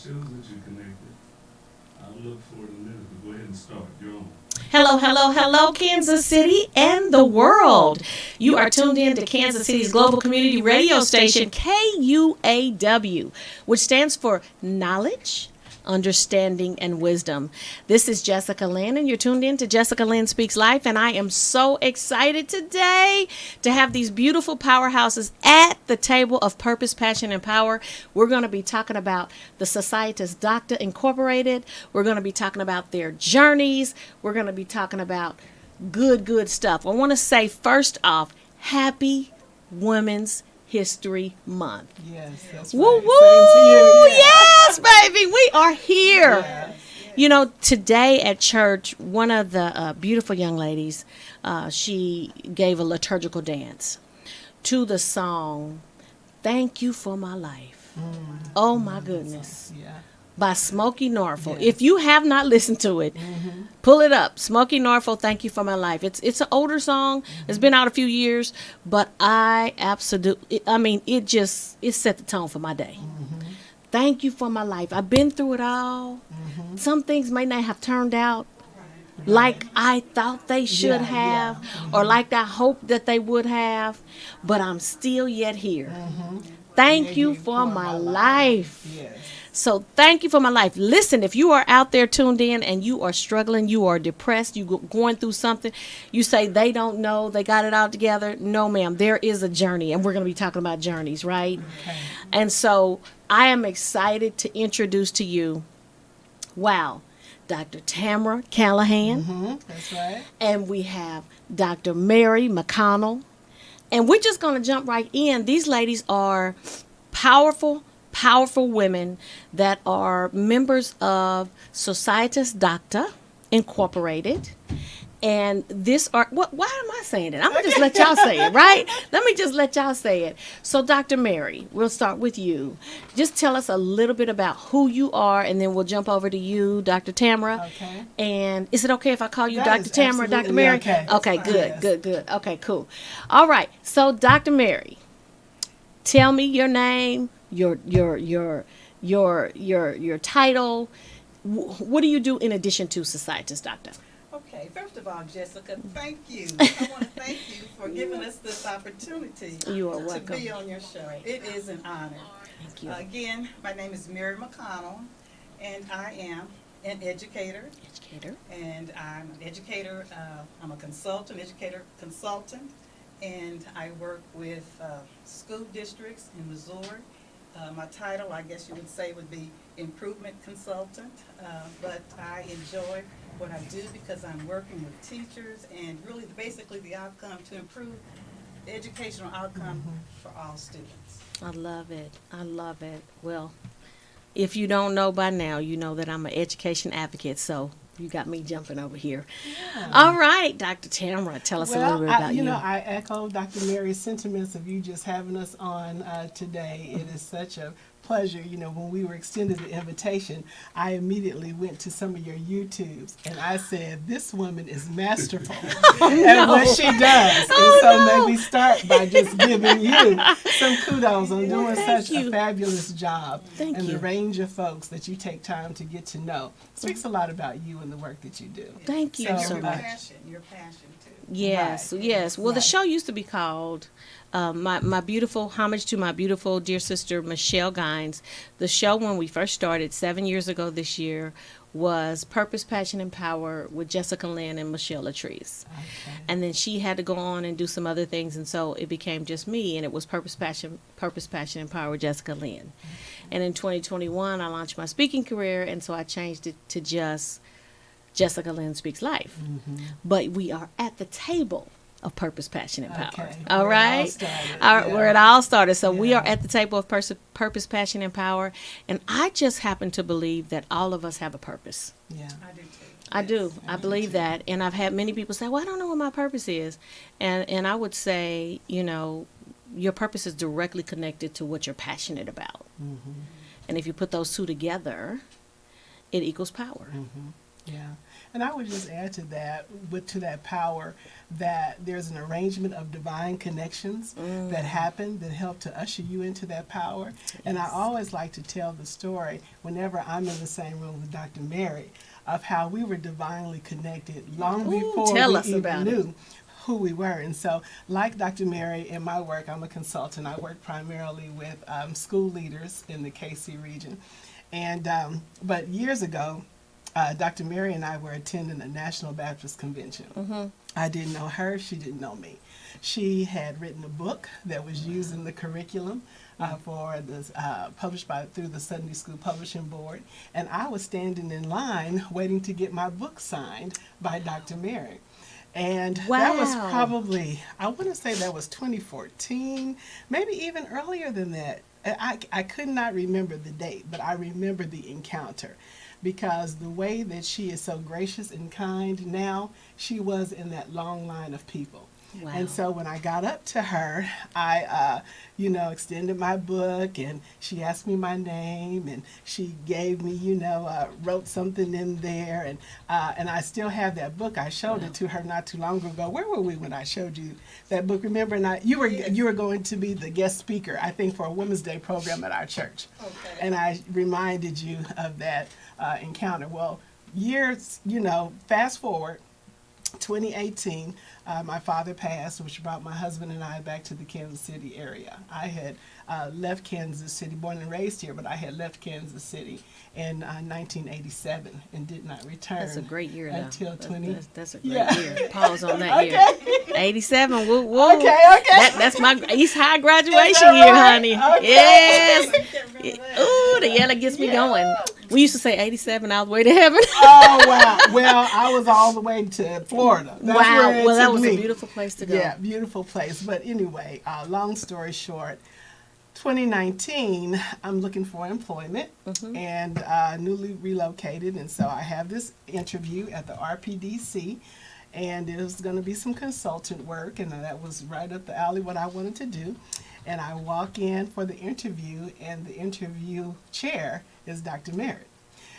shows that you're connected. I'll look for it in a minute, but go ahead and start. You're on. Hello, hello, hello, Kansas City and the world. You are tuned in to Kansas City's global community radio station, KUAW, which stands for Knowledge, Understanding, and Wisdom. This is Jessica Lynn, and you're tuned in to Jessica Lynn Speaks Life, and I am so excited today to have these beautiful powerhouses at the table of purpose, passion, and power. We're going to be talking about the Societas Docta Incorporated. We're going to be talking about their journeys. We're going to be talking about good stuff. I want to say first off, happy Women's History Month. Yes, that's Woo right. woo! Same to you. Yeah. Yes, baby, we are here. Yeah. You know, today at church, one of the beautiful young ladies, she gave a liturgical dance to the song "Thank You for My Life." Oh my goodness. Yeah. By Smokey Norfolk. Yes. If you have not listened to it, pull it up. Smokey Norfolk, "Thank You for My Life." It's an older song. It's been out a few years, but I absolutely, it set the tone for my day. Thank you for my life. I've been through it all. Some things may not have turned out like I thought they should have, or like I hoped that they would have, but I'm still yet here. Thank you for my life. Yes. So thank you for my life. Listen, if you are out there tuned in and you are struggling, you are depressed, you going through something, you say they don't know, they got it all together. No, ma'am, there is a journey, and we're going to be talking about journeys, right? Okay. And so I am excited to introduce to you, Dr. Tamara Callahan, That's right. and we have Dr. Mary McConell, and we're just going to jump right in. These ladies are powerful women that are members of Societas Docta Incorporated. And why am I saying it? I'm going to just let y'all say it, right? Let me just let y'all say it. So, Dr. Mary, we'll start with you. Just tell us a little bit about who you are, and then we'll jump over to you, Dr. Tamara. Okay. And is it okay if I call you That Dr. is Tamara, Dr. absolutely Mary? okay. Okay, That's good, fine. good. Okay, cool. All right. So, Dr. Mary, tell me your name, your title. What do you do in addition to Societas Docta? Okay, first of all, Jessica, thank you. I want to thank you for giving us this opportunity You are to welcome. be on your show. It is an honor. Thank you. Again, my name is Mary McConnell, and I am an educator. Educator. And I'm an educator. I'm a educator consultant, and I work with school districts in Missouri. My title, I guess you would say, would be improvement consultant, but I enjoy what I do because I'm working with teachers and really basically the outcome to improve the educational outcome for all students. I love it. I love it. Well, if you don't know by now, you know that I'm an education advocate, so you got me jumping over here. Yeah. All right, Dr. Tamara, tell us a little bit about you. I echo Dr. Mary's sentiments of you just having us on today. It is such a pleasure. When we were extended the invitation, I immediately went to some of your YouTubes, and I said, this woman is masterful at what she does. Oh, and so no. maybe start by just giving you some kudos on doing thank such you. a fabulous job. Thank and you. the range of folks that you take time to get to know speaks a lot about you and the work that you do. Thank you So, so your much. Your passion too. Yes, Right. yes. Well, the Right. show used to be called my beautiful homage to my beautiful dear sister Michelle Gines. The show when we first started 7 years ago this year was Purpose, Passion, and Power with Jessica Lynn and Michelle Latrice. Okay. And then she had to go on and do some other things, and so it became just me, and it was Purpose, Passion, and Power with Jessica Lynn. And in 2021, I launched my speaking career, and so I changed it to just Jessica Lynn Speaks Life. But we are at the table of Purpose, Passion, and Power. Okay. All Where it all right? started. Where it all started. So we Yeah. are at the table of Purpose, Passion, and Power. And I just happen to believe that all of us have a purpose. Yeah. I do too. I do. I I do believe too. that. And I've had many people say, well, I don't know what my purpose is. And I would say, your purpose is directly connected to what you're passionate about. And if you put those two together, it equals power. Yeah. And I would just add to that, to that power, that there's an arrangement of divine connections that happen that help to usher you into that power. And I always like to tell the story whenever I'm in the same room with Dr. Mary of how we were divinely connected long before tell we us even about it. knew who we were. And so, like Dr. Mary, in my work, I'm a consultant. I work primarily with school leaders in the KC region. And but years ago, Dr. Mary and I were attending a National Baptist Convention. I didn't know her, she didn't know me. She had written a book that was used in the curriculum for this, published through the Sunday School Publishing Board, and I was standing in line waiting to get my book signed by Dr. Mary. And that was Wow. probably, I want to say that was 2014, maybe even earlier than that. I could not remember the date, but I remember the encounter because the way that she is so gracious and kind now, she was in that long line of people. Wow. And so when I got up to her, I, extended my book, and she asked me my name, and she gave me, wrote something in there, and I still have that book. I showed it to her not too long ago. Where were we when I showed you that book? Remember, and you were going to be the guest speaker, I think, for a Women's Day program at our church. Okay. And I reminded you of that encounter. Well, years, fast forward. 2018, my father passed, which brought my husband and I back to the Kansas City area. I had left Kansas City, born and raised here, but I had left Kansas City in 1987 and did not return. That's a great year now. Until That's a great Yeah. year. Pause on that year. 87, woo woo. Okay. That's my East High graduation Is that year, right? honey. Okay. Yes. Can't remember that. Ooh, the yellow gets me going. We used to say 87 all the way to heaven. Oh, wow. Well, I was all the way to Florida. That's Wow. where it Well, that took was me. a beautiful place to go. Yeah, beautiful place. But anyway, long story short, 2019, I'm looking for employment and newly relocated. And so I have this interview at the RPDC, and it was going to be some consultant work, and that was right up the alley what I wanted to do. And I walk in for the interview, and the interview chair is Dr. Merritt.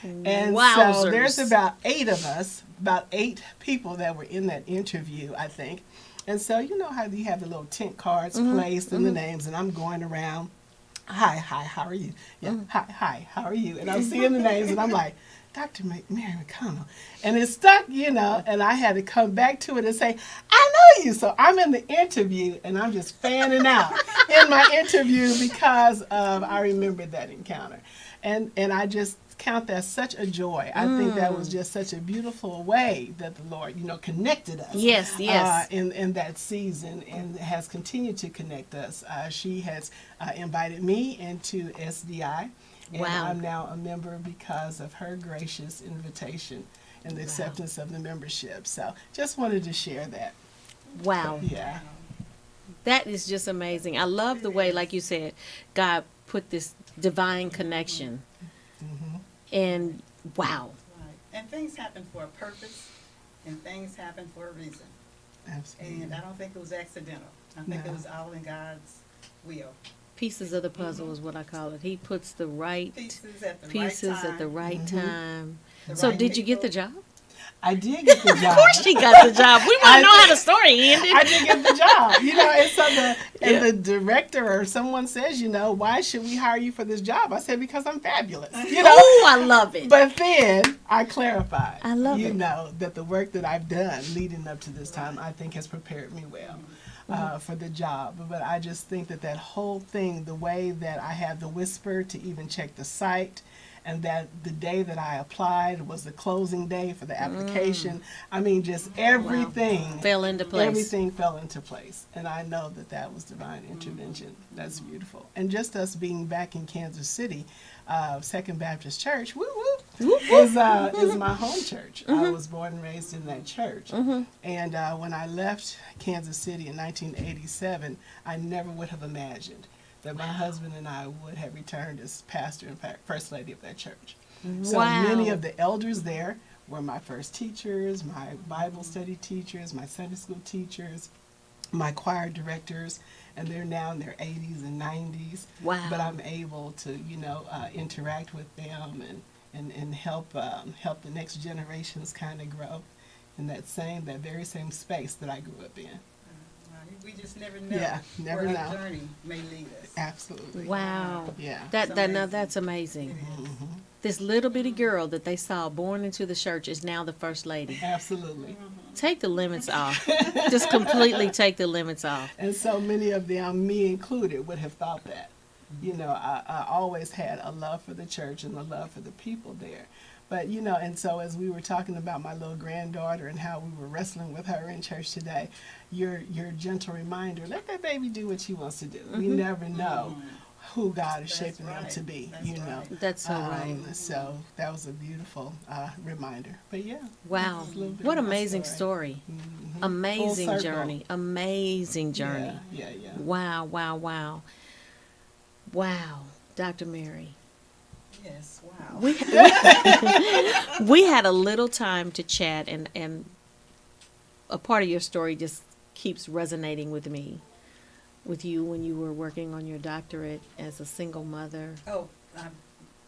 And so Wowzers. there's about 8 of us, about 8 people that were in that interview, I think. And so you know how you have the little tent cards placed and the names, and I'm going around, hi, how are you? Yeah, hi, how are you? And I'm seeing the names, and I'm like, Dr. Mary McConell. And it stuck, and I had to come back to it and say, I know you. So I'm in the interview, and I'm just fanning out in my interview because I remembered that encounter. And I just count that such a joy. I think that was just such a beautiful way that the Lord, connected us. Yes. In that season, and has continued to connect us. She has invited me into SDI. And Wow. I'm now a member because of her gracious invitation and the acceptance of the membership. So just wanted to share that. Wow. Yeah. That is just amazing. I love the way, like you said, God put this divine connection. And wow. Right. And things happen for a purpose, and things happen for a reason. Absolutely. And I don't think it was accidental. I think No. it was all in God's will. Pieces of the puzzle is what I call it. He puts the right Pieces at the pieces right time. at the right time. The So right did you get the people. job? I did get the job. Of course she got the job. We want to know how the story ended. I did get the job, and so the director or someone says, why should we hire you for this job? I said, because I'm fabulous, Oh, I love it. But then I clarified, I love it. that the work that I've done leading up to this time, I think has prepared me well for the job. But I just think that whole thing, the way that I had the whisper to even check the site, and that the day that I applied was the closing day for the application. I mean, just everything Fell into place. Everything fell into place, and I know that was divine intervention. That's beautiful. And just us being back in Kansas City, Second Baptist Church, is my home church. I was born and raised in that church. And when I left Kansas City in 1987, I never would have imagined that my husband and I would have returned as pastor and first lady of that church. So many of the elders there were my first teachers, my Bible study teachers, my Sunday school teachers, my choir directors, and they're now in their 80s and 90s. Wow. But I'm able to, interact with them and and help the next generations kind of grow in that very same space that I grew up in. We just never know Yeah, never where know. our journey may lead us. Absolutely. Wow. Yeah. Now that's amazing. It is. This little bitty girl that they saw born into the church is now the first lady. Absolutely. Take the limits off. Just completely take the limits off. And so many of them, me included, would have thought that. I always had a love for the church and a love for the people there. But, and so as we were talking about my little granddaughter and how we were wrestling with her in church today, your gentle reminder, let that baby do what she wants to do. We never know who God is That's shaping them right. to be, That's right. That's so right. So that was a beautiful reminder. But yeah. Wow. that's a little bit What of my amazing story. Mhm. Amazing Full circle. journey. Amazing journey. Yeah. Wow, wow, wow. Wow, Dr. Mary. Yes, wow. We had a little time to chat, and a part of your story just keeps resonating with me, with you when you were working on your doctorate as a single mother. Oh, I'm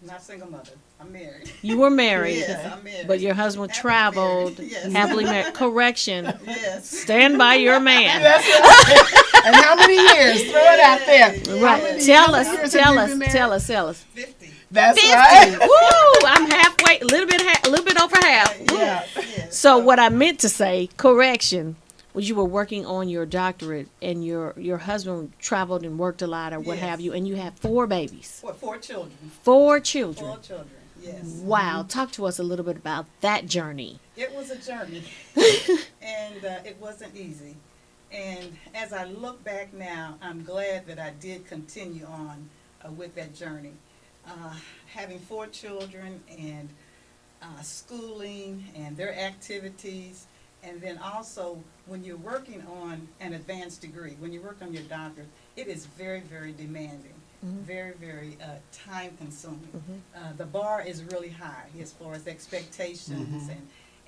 not single mother. I'm married. You were married, Yes, I'm married. but your husband Happily traveled, married, yes. happily married. Correction. Yes. Stand by your man. That's right. And how many years? Throw it out there. Right. many Tell years us, have tell you us, been married? tell us. 50. That's 50. right. Woo! I'm halfway, a little bit over half. Woo. Yeah. Yes. So what I meant to say, correction, was you were working on your doctorate and your husband traveled and worked a lot or what Yes. have you, and you had 4 babies. What, 4 children? 4 children. 4 children, yes. Wow. Talk to us a little bit about that journey. It was a journey, and it wasn't easy. And as I look back now, I'm glad that I did continue on with that journey. Having 4 children and schooling and their activities, and then also when you're working on an advanced degree, when you work on your doctorate, it is very, very demanding, very, very time consuming. The bar is really high as far as expectations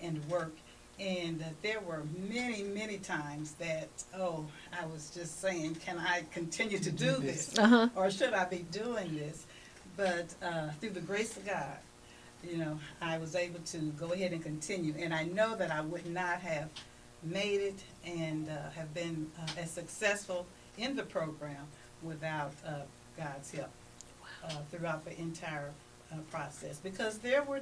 and work. And there were many, many times that, I was just saying, can I continue to do this? Or should I be doing this? But through the grace of God, I was able to go ahead and continue. And I know that I would not have made it and have been as successful in the program without God's help throughout the entire process. Because there were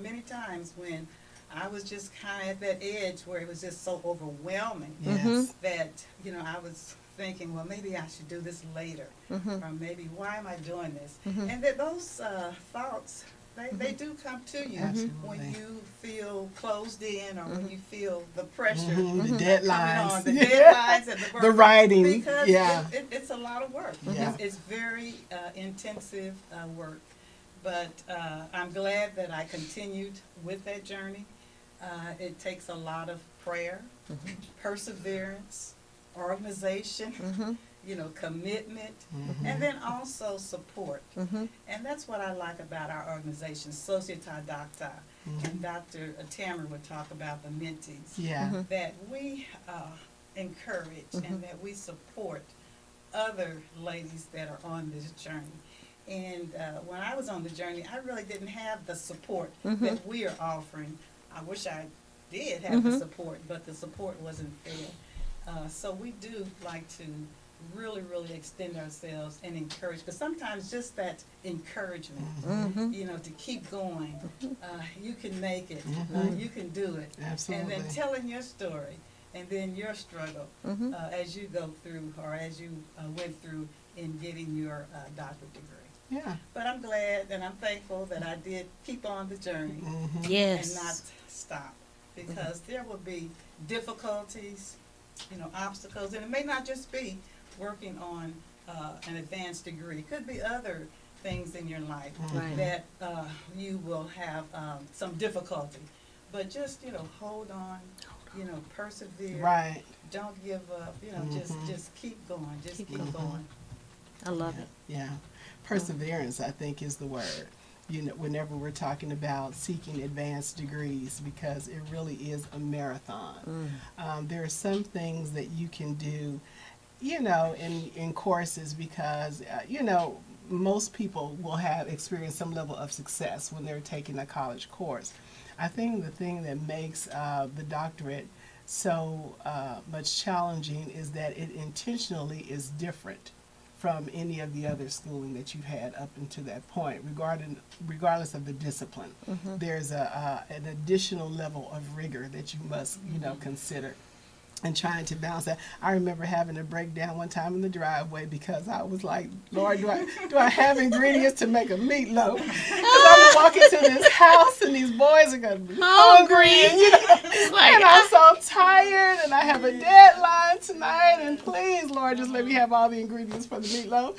many times when I was just kind of at that edge where it was just so overwhelming Yes. that, I was thinking, well, maybe I should do this later. Or maybe, why am I doing this? And that those thoughts, they do come to you when Absolutely. you feel closed in or when you feel the pressure The coming on, deadlines. the deadlines and the work. The writing. Because Yeah. it's a lot of work. Yeah. It's very intensive work. But I'm glad that I continued with that journey. It takes a lot of prayer, perseverance, organization, commitment, and then also support. And that's what I like about our organization, Societas Docta. And Dr. Tamara would talk about the mentees. Yeah. That we encourage and that we support other ladies that are on this journey. And when I was on the journey, I really didn't have the support that we are offering. I wish I did have the support, but the support wasn't there. So we do like to really, really extend ourselves and encourage, because sometimes just that encouragement, to keep going, you can make it, you can do it. Absolutely. And then telling your story, and then your struggle as you go through, or as you went through in getting your doctorate degree. Yeah. But I'm glad and I'm thankful that I did keep on the journey Yes. and not stop, because there will be difficulties, obstacles, and it may not just be working on an advanced degree. It could be other things in your life Right. that you will have some difficulty. But just, hold on, persevere. Right. Don't give up, just keep going, just keep going. I love it. Yeah. Perseverance, I think, is the word. Whenever we're talking about seeking advanced degrees, because it really is a marathon. There are some things that you can do, in courses, because, most people will have experienced some level of success when they're taking a college course. I think the thing that makes the doctorate so much challenging is that it intentionally is different from any of the other schooling that you've had up until that point, regardless of the discipline. There's an additional level of rigor that you must, consider. And trying to balance that. I remember having a breakdown one time in the driveway because I was like, Lord, do I have ingredients to make a meatloaf? Because I'm walking to this house and these boys are going to be hungry. And I'm so tired and I have a deadline tonight. And please, Lord, just let me have all the ingredients for the meatloaf.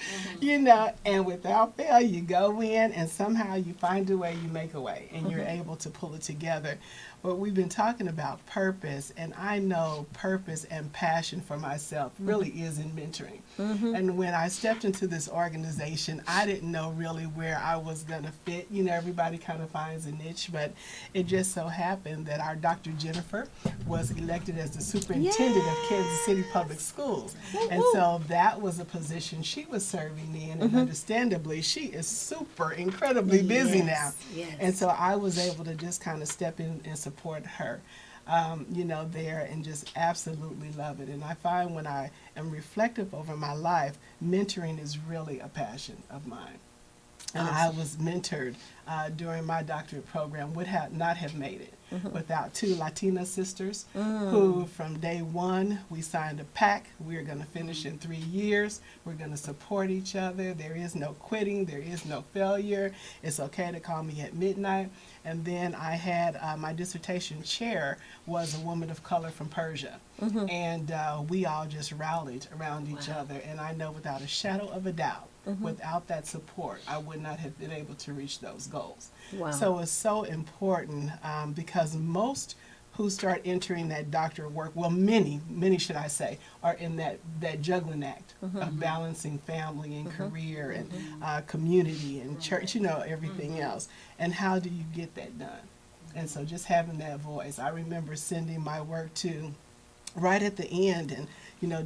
And without fail, you go in and somehow you find a way, you make a way, and you're able to pull it together. But we've been talking about purpose, and I know purpose and passion for myself really is in mentoring. And when I stepped into this organization, I didn't know really where I was going to fit. Everybody kind of finds a niche, but it just so happened that our Dr. Jennifer was elected as the superintendent of Kansas City Public Schools. And so that was a position she was serving in, and understandably, she is incredibly busy now. And so I was able to just kind of step in and support her, there, and just absolutely love it. And I find when I am reflective over my life, mentoring is really a passion of mine. And I was mentored during my doctorate program, would not have made it without two Latina sisters who from day one, we signed a pact. We're going to finish in 3 years. We're going to support each other. There is no quitting. There is no failure. It's okay to call me at midnight. And then I had my dissertation chair was a woman of color from Persia. And we all just rallied around each other. And I know without a shadow of a doubt, without that support, I would not have been able to reach those goals. So it's so important because most who start entering that doctoral work, well, many should I say, are in that juggling act of balancing family and career and community and church, everything else. And how do you get that done? And so just having that voice. I remember sending my work to right at the end, and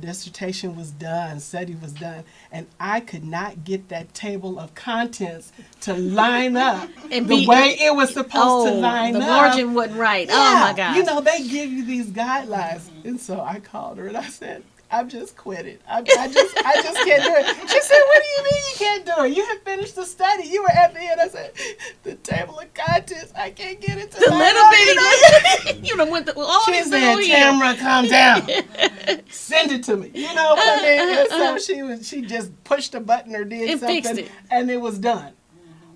dissertation was done, study was done, and I could not get that table of contents to line up and the way it was supposed to line up. The margin wasn't right. Yeah. Oh my God. They give you these guidelines. And so I called her and I said, I've just quit it. I just can't do it. She said, what do you mean you can't do it? You have finished the study. You were at the end. I said, the table of contents, I can't get it to the little bitty. She said, Tamara, calm down. Send it to me. You know what I mean? And so she just pushed a button or did something. Fixed it. And it was done.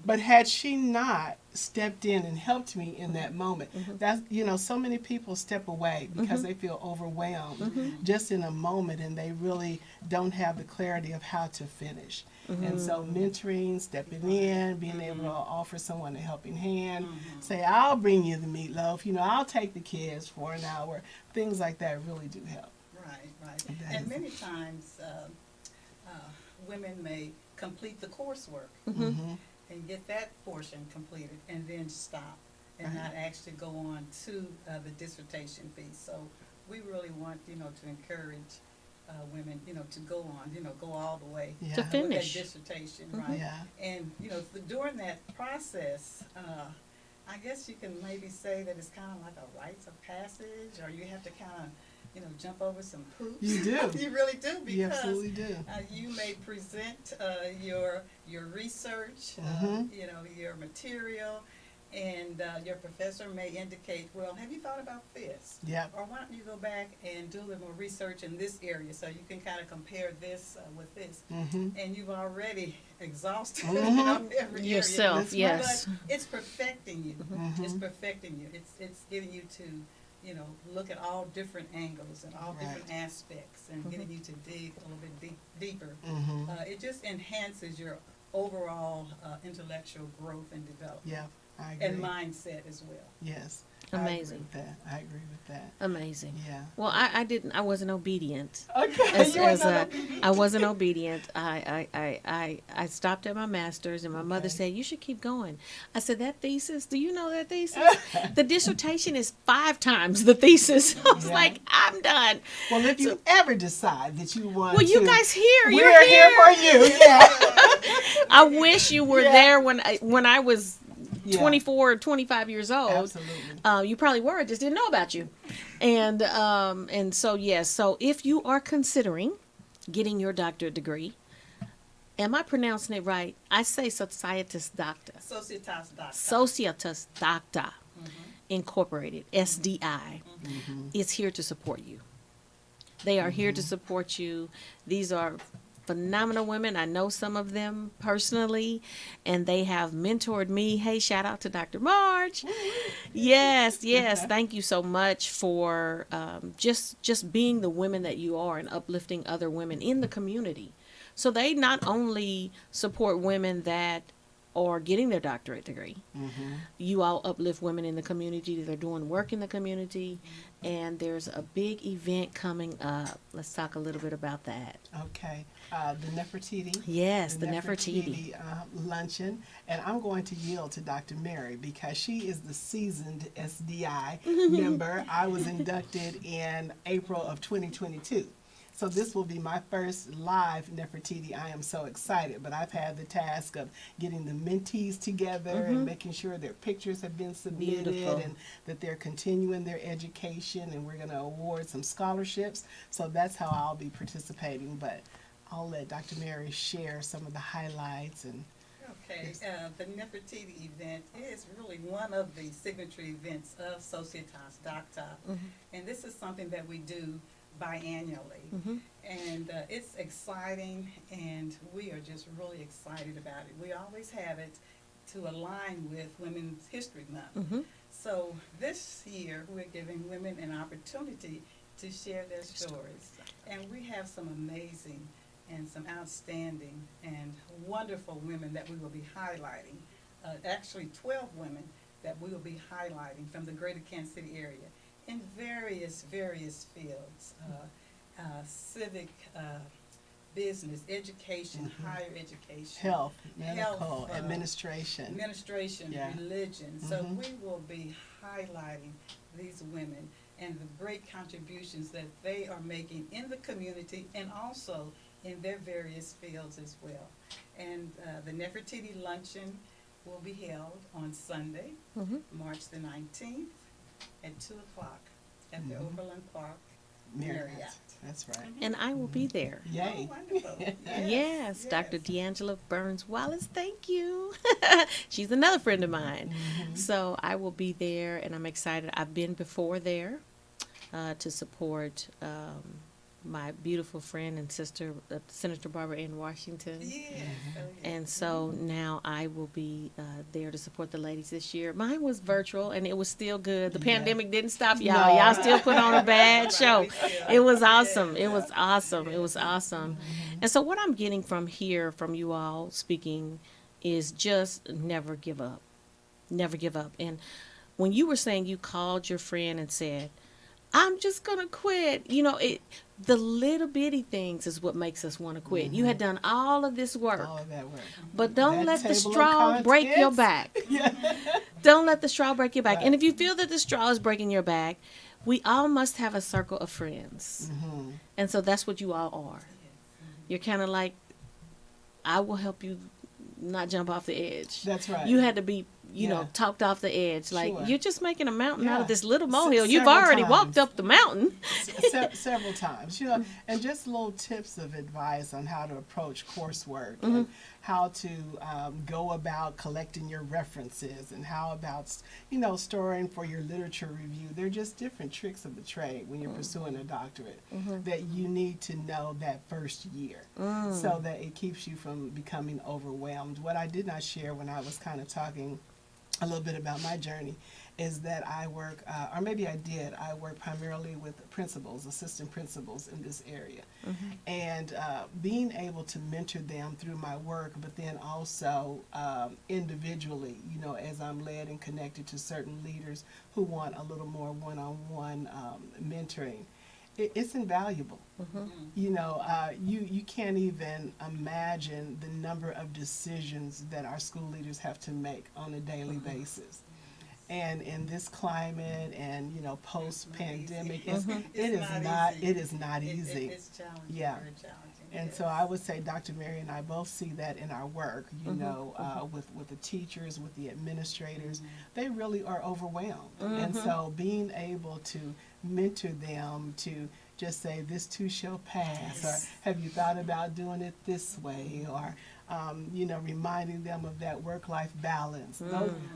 But had she not stepped in and helped me in that moment, that's, so many people step away because they feel overwhelmed just in a moment, and they really don't have the clarity of how to finish. And so mentoring, stepping in, being able to offer someone a helping hand, say, I'll bring you the meatloaf, I'll take the kids for an hour. Things like that really do help. Right. And many times women may complete the coursework and get that portion completed and then stop and not actually go on to the dissertation piece. So we really want, to encourage women, to go on, go all the way to finish with that dissertation, right? Yeah. And, during that process, I guess you can maybe say that it's kind of like a rites of passage, or you have to kind of, jump over some hoops. You do. You really do, because you absolutely do. You may present your research, your material, and your professor may indicate, well, have you thought about this? Yeah. Or why don't you go back and do a little more research in this area so you can kind of compare this with this. And you've already exhausted every yourself, area. yes. But it's perfecting you. It's perfecting you. It's getting you to look at all different angles and all different aspects, and getting you to dig a little bit deeper. It just enhances your overall intellectual growth and development. Yeah, I agree. And mindset as well. Yes. Amazing. I agree with that. Amazing. Yeah. Well, I wasn't obedient. Okay. I wasn't obedient. I stopped at my master's, and my mother said, you should keep going. I said, that thesis, do you know that thesis? The dissertation is 5 times the thesis. I was like, I'm done. Well, if you ever decide that you want you guys here. We're here for you. Yeah. I I wish you were Yeah. there when I was Yeah. 24 or 25 years old. Absolutely. You probably were. I just didn't know about you. And so yes. So if you are considering getting your doctorate degree, am I pronouncing it right? I say Societas Docta. Societas Docta. Societas Docta Incorporated, SDI, is here to support you. They are here to support you. These are phenomenal women. I know some of them personally, and they have mentored me. Hey, shout out to Dr. Marge. Yes, yes. Thank you so much for just being the women that you are and uplifting other women in the community. So they not only support women that are getting their doctorate degree, you all uplift women in the community that are doing work in the community, and there's a big event coming up. Let's talk a little bit about that. Okay. The Nefertiti. Yes, the Nefertiti. Luncheon. And I'm going to yield to Dr. Mary because she is the seasoned SDI member. I was inducted in April of 2022. So this will be my first live Nefertiti. I am so excited, but I've had the task of getting the mentees together and making sure their pictures have been submitted Beautiful. and that they're continuing their education, and we're going to award some scholarships. So that's how I'll be participating, but I'll let Dr. Mary share some of the highlights. And Okay, the Nefertiti event is really one of the signature events of Societas Docta, and this is something that we do biannually, and it's exciting, and we are just really excited about it. We always have it to align with Women's History Month. So this year, we're giving women an opportunity to share their stories, and we have some amazing and some outstanding and wonderful women that we will be highlighting. Actually 12 women that we will be highlighting from the greater Kansas City area in various fields, civic, business, education, higher education. health, medical, Health, administration. Yeah. Religion. So we will be highlighting these women and the great contributions that they are making in the community and also in their various fields as well. And the Nefertiti Luncheon will be held on Sunday, March the 19th at 2 o'clock at the Overland Park Marriott. That's right. And I will be there. Yay. Oh, wonderful. Yes, Dr. D'Angela Burns Wallace, thank you. She's another friend of mine. So I will be there, and I'm excited. I've been before there to support my beautiful friend and sister, Senator Barbara Ann Washington. Yes. And so now I will be there to support the ladies this year. Mine was virtual, and it was still good. The pandemic didn't stop y'all. No. Y'all still put on a bad show. Yeah. It was awesome. It was awesome. It was awesome. And so what I'm getting from here, from you all speaking, is just never give up. Never give up. And when you were saying you called your friend and said, I'm just going to quit, the little bitty things is what makes us want to quit. You had done all of this work, All of that work. but don't That let the table of straw break your contents. back. Yeah. Don't let the straw break your back. Right. And if you feel that the straw is breaking your back, we all must have a circle of friends. And so that's what you all are. You're kind of like, I will help you not jump off the edge. That's right. You had to be, Yeah. talked off the edge. Like, Sure. you're just making a mountain out Yeah. of this little molehill. You've Several already times. walked up the mountain. Several times, and just little tips of advice on how to approach coursework and how to go about collecting your references and how about, storing for your literature review. They're just different tricks of the trade when you're pursuing a doctorate that you need to know that first year so that it keeps you from becoming overwhelmed. What I did not share when I was kind of talking a little bit about my journey is that I work, or maybe I did, I work primarily with principals, assistant principals in this area. And being able to mentor them through my work, but then also individually, as I'm led and connected to certain leaders who want a little more one-on-one mentoring. It's invaluable. You can't even imagine the number of decisions that our school leaders have to make on a daily basis. And in this climate and, post-pandemic, it is not easy. It's challenging, Yeah. very challenging. And so I would say Dr. Mary and I both see that in our work, you know, with the teachers, with the administrators, they really are overwhelmed. And so being able to mentor them to just say, this too shall pass, or have you thought about doing it this way, or, you know, reminding them of that work-life balance.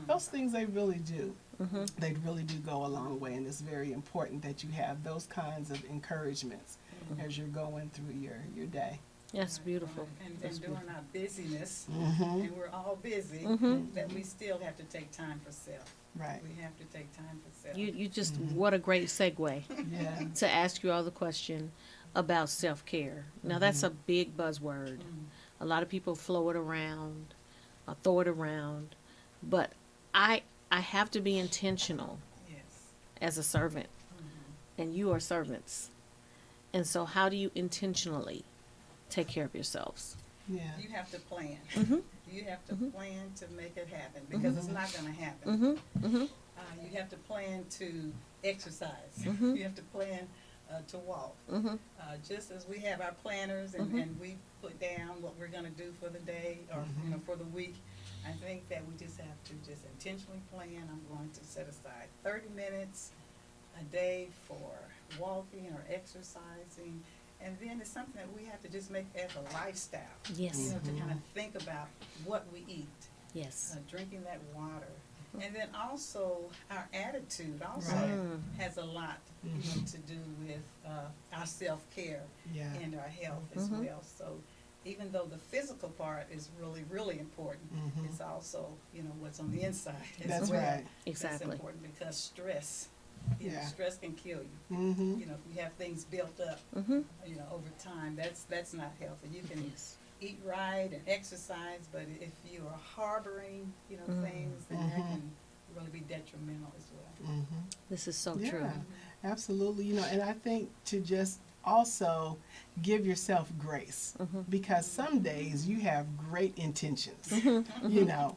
Those things they really do. They really do go a long way, and it's very important that you have those kinds of encouragements as you're going through your day. That's beautiful. And That's during beautiful. our busyness, and we're all busy, that we still have to take time for self. Right. We have to take time for self. You just, what a great segue Yeah. to ask you all the question about self-care. Now, that's a big buzzword. A lot of people flow it around, throw it around, but I have to be intentional Yes. as a servant, and you are servants. And so how do you intentionally take care of yourselves? Yeah. You have to plan. Mhm. You have to plan to make it happen, because it's not going to happen. You have to plan to exercise. You have to plan to walk. Just as we have our planners and we put down what we're going to do for the day or you know, for the week, I think that we just have to just intentionally plan. I'm going to set aside 30 minutes a day for walking or exercising. And then it's something that we have to just make as a lifestyle. Yes. You know, to kind of think about what we eat, Yes. drinking that water. And then also our attitude also Right. has a lot you know, to do with our self-care Yeah. and our health as well. So even though the physical part is really, really important, it's also, you know, what's on the inside as That's well. right. Exactly. That's important, because stress, you know, Yeah. stress can kill you. Mm-hmm. You know, if you have things built up, you know, over time, that's not healthy. You can Yes. eat right and exercise, but if you are harboring, you know, things, then that can really be detrimental as well. This is so Yeah. true. Absolutely. You know, and I think to just also give yourself grace, because some days you have great intentions, you know,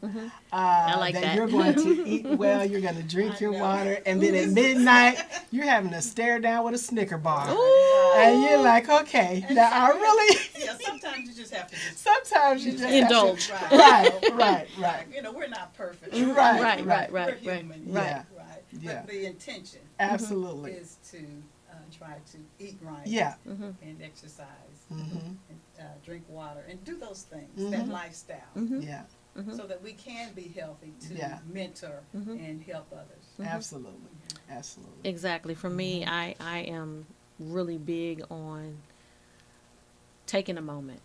I like that. you're going to eat well, you're going to drink I your know. water, and then at midnight you're having to stare down with a Snicker bar. Ooh. And you're like, okay, now I really, Yeah, sometimes you just have to just sometimes you just Indulge. have to, right. You know, we're not perfect. Right. We're human. Yeah. Right. Yeah. But the intention Absolutely. is to try to eat right. Yeah. And exercise. Mm-hmm. And drink water and do those things, that lifestyle, Yeah. so that we can be healthy to Yeah. mentor and help others. Absolutely. Absolutely. Exactly. For me, I am really big on taking a moment.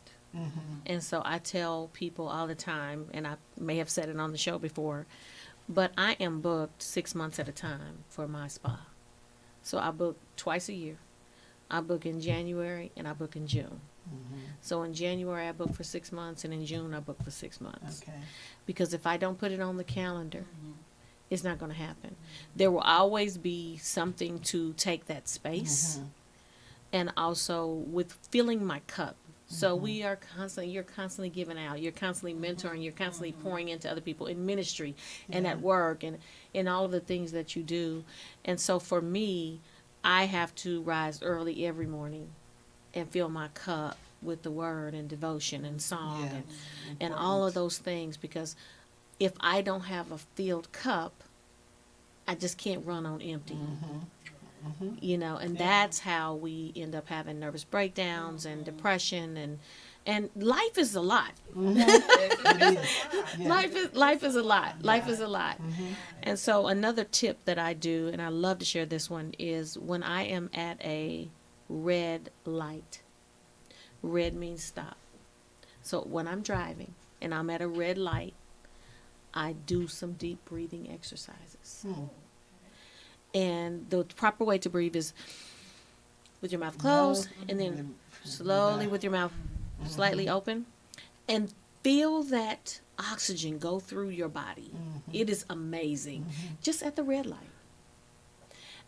And so I tell people all the time, and I may have said it on the show before, but I am booked 6 months at a time for my spa. So I book twice a year. I book in January and I book in June. So in January I book for 6 months, and in June I book for 6 months. Okay. Because if I don't put it on the calendar, it's not going to happen. There will always be something to take that space, and also with filling my cup. So you're constantly giving out, you're constantly mentoring, you're constantly pouring into other people in ministry and at work and in all of the things that you do. And so for me, I have to rise early every morning and fill my cup with the word and devotion and song and all of those things, because if I don't have a filled cup, I just can't run on empty. You know, and that's how we end up having nervous breakdowns and depression, and life is a lot. Yeah. Life is a lot. Life is a lot. And so another tip that I do, and I love to share this one, is when I am at a red light. Red means stop. So when I'm driving and I'm at a red light, I do some deep breathing exercises. And the proper way to breathe is with your mouth closed, and then slowly with your mouth slightly open, and feel that oxygen go through your body. It is amazing, just at the red light.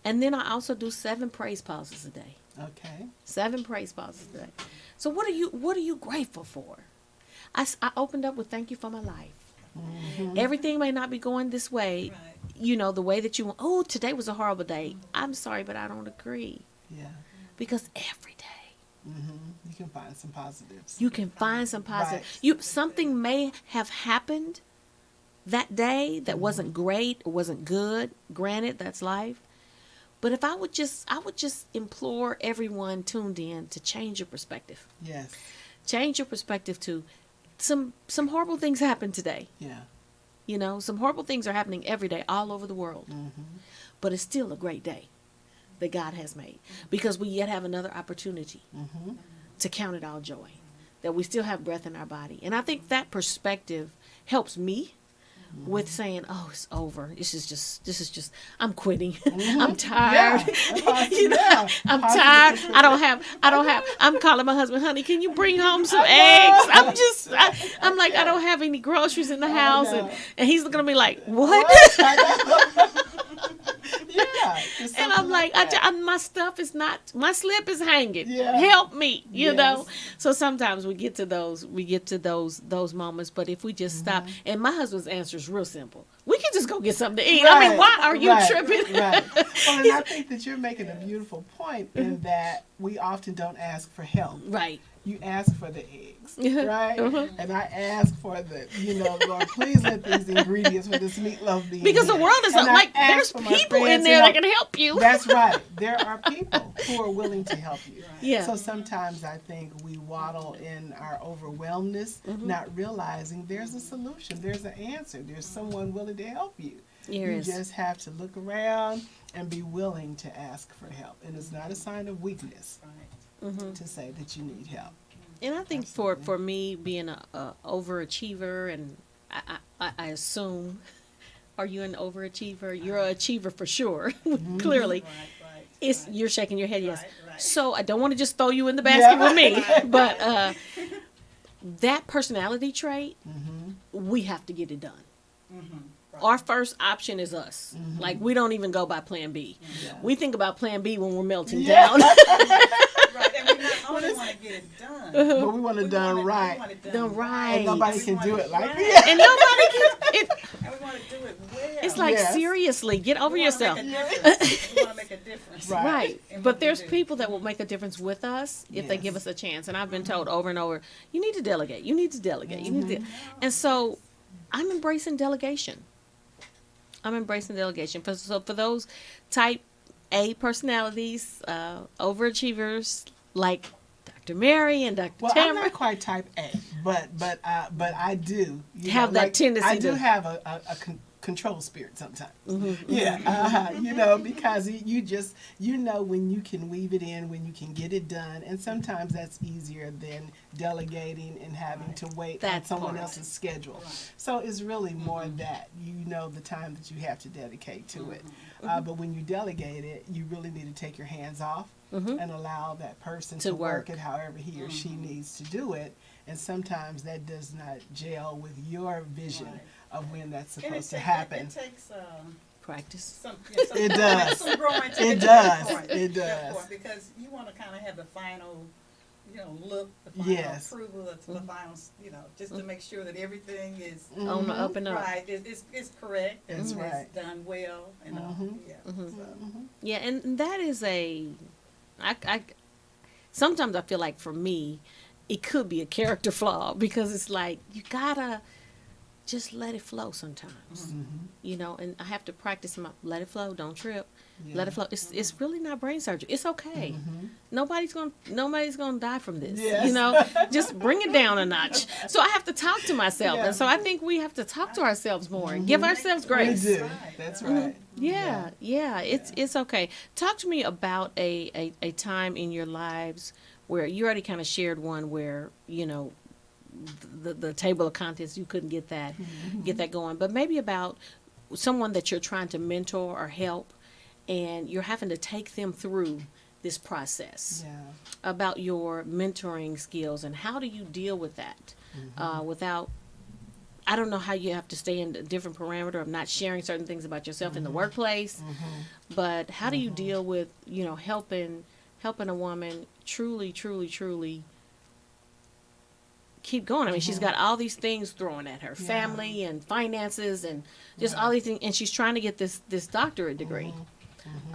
And then I also do 7 praise pauses a day. Okay. 7 praise pauses a day. So what are you grateful for? I opened up with thank you for my life. Everything may not be going this way, Right. you know, the way that you want. Oh, today was a horrible day. I'm sorry, but I don't agree. Yeah. Because every day You can find some positives. You can find some positive. Right. Something may have happened that day that wasn't great or wasn't good. Granted, that's life. But if I would just implore everyone tuned in to change your perspective. Yes. Change your perspective to some horrible things happen today. Yeah. You know, some horrible things are happening every day all over the world. But it's still a great day that God has made, because we yet have another opportunity to count it all joy, that we still have breath in our body. And I think that perspective helps me with saying, "Oh, it's over. This is just. I'm quitting. I'm tired. You know, I'm tired. I don't have. I'm calling my husband, honey, can you bring home some eggs? I'm like, I don't have any groceries in the house, and he's looking at me like, what? Yeah. And I'm like, my stuff is not, my slip is hanging. Yeah. Help me, you Yes. know. So sometimes we get to those moments. But if we just stop, and my husband's answer is real simple: we can just go get something to eat. I mean, why are you tripping? Right. Well, and I think that you're making a beautiful point in that we often don't ask for help. Right. You ask for the eggs, right? And I ask for the, Lord, please let these ingredients for this meatloaf be. Because the world is like, there's people in there that can help you. That's right. There are people who are willing to help you. Yeah. So sometimes I think we waddle in our overwhelmness, not realizing there's a solution, there's an answer, there's someone willing to help you. You just have to look around and be willing to ask for help. And it's not a sign of weakness to say that you need help. And I think for me, being a overachiever, and I assume, are you an overachiever? You're an achiever for sure, clearly. Right. You're shaking your head, yes. Right. So I don't want to just throw you in the basket with me, but that personality trait, we have to get it done. Our first option is us. Like, we don't even go by plan B. We think about plan B when we're melting down. Right, and we not only want to get it done, But we want it done right. We want it Done right. And nobody can do it like that. And nobody can. And we want to do it well. It's like, seriously, get over yourself. We want to make a difference. Right. And But we there's do. people that will make a difference with us if they give us a chance. And I've been told over and over, you need to delegate. You need to delegate. You need to. And so I'm embracing delegation. So for those type A personalities, overachievers like Dr. Mary and Dr. Well, Tamara. I'm not quite type A, but I do Have that tendency I do to- have a control spirit sometimes. Yeah, because you know when you can weave it in, when you can get it done, and sometimes that's easier than delegating and having to wait on That someone part. else's schedule. So it's really more that the time that you have to dedicate to it. But when you delegate it, you really need to take your hands off and allow that person To to work work. it however he or she needs to do it. And sometimes that does not gel with your vision of when that's And supposed to it happen. takes Practice. It does. Some growing to It get to does. that point. It That does. point, because you want to kind of have the final, look, the final Yes. approval, the final, just to make sure that everything is On the up and up. right. It's correct. That's and right. It's done well. And so. Yeah, and that is I sometimes I feel like for me, it could be a character flaw, because it's like, you gotta just let it flow sometimes, and I have to practice let it flow, don't trip, let it flow. It's really not brain surgery. It's okay. Nobody's gonna die from this. Yes. Just bring it down a notch. So I have to talk to myself, and so I think we have to talk to ourselves more and give ourselves We grace. do. That's right. Yeah, it's okay. Talk to me about a time in your lives where you already kind of shared one where, the table of contents, you couldn't get that going, but maybe about someone that you're trying to mentor or help, and you're having to take them through this process, about your mentoring skills, and how do you deal with that without, I don't know how you have to stay in a different parameter of not sharing certain things about yourself in the workplace, but how do you deal with, helping a woman truly keep going? I mean, she's got all these things thrown at her, family and finances and just all these things, and she's trying to get this doctorate degree.